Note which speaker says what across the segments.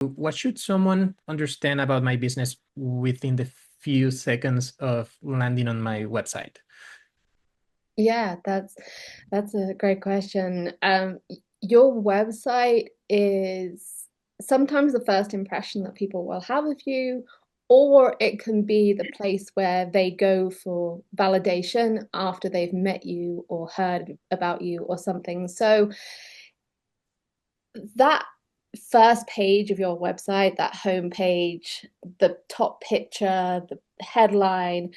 Speaker 1: What should someone understand about my business within the few seconds of landing on my website?
Speaker 2: Yeah, that's a great question. Your website is sometimes the first impression that people will have of you, or it can be the place where they go for validation after they've met you or heard about you or something. So that first page of your website, that home page, the top picture, the headline,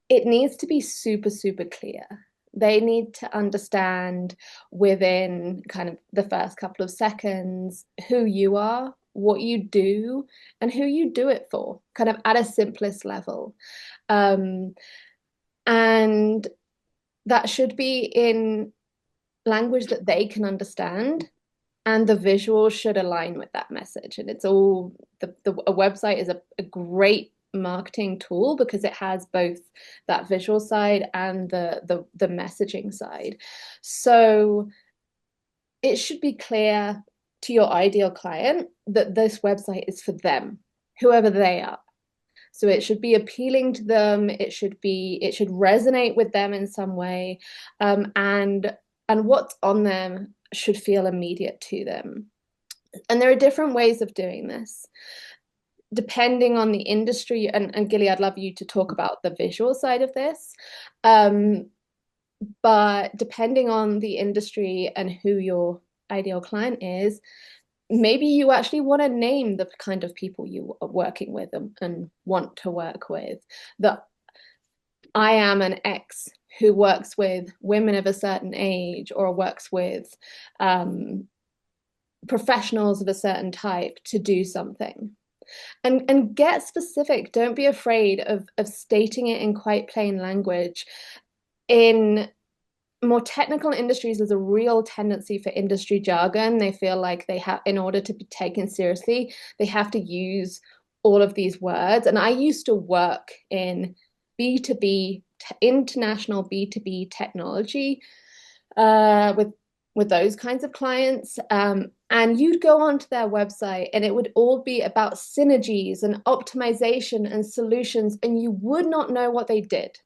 Speaker 2: it needs to be super, super clear. They need to understand within kind of the first couple of seconds who you are, what you do, and who you do it for, kind of at a simplest level. Um, and that should be in language that they can understand, and the visuals should align with that message. And it's all a website is a great marketing tool because it has both that visual side and the messaging side. So it should be clear to your ideal client that this website is for them, whoever they are. So it should be appealing to them. It should resonate with them in some way, and what's on them should feel immediate to them. And there are different ways of doing this depending on the industry. And Gilly, I'd love you to talk about the visual side of this. Um, but depending on the industry and who your ideal client is, maybe you actually want to name the kind of people you are working with and want to work with. That I am an ex who works with women of a certain age or works with professionals of a certain type to do something. And get specific. Don't be afraid of stating it in quite plain language. In more technical industries, there's a real tendency for industry jargon. They feel like they have, in order to be taken seriously, they have to use all of these words. And I used to work in B2B, international B2B technology with those kinds of clients. And you'd go onto their website and it would all be about synergies and optimization and solutions, and you would not know what they did.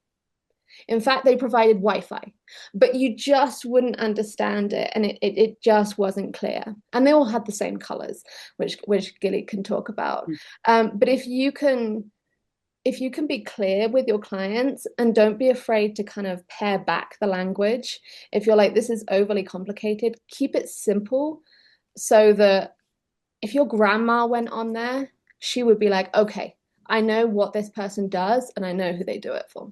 Speaker 2: In fact, they provided Wi-Fi, but you just wouldn't understand it, and it just wasn't clear. And they all had the same colors, which Gilly can talk about. But if you can be clear with your clients and don't be afraid to kind of pare back the language, if you're like, this is overly complicated, keep it simple so that if your grandma went on there, she would be like, okay, I know what this person does and I know who they do it for.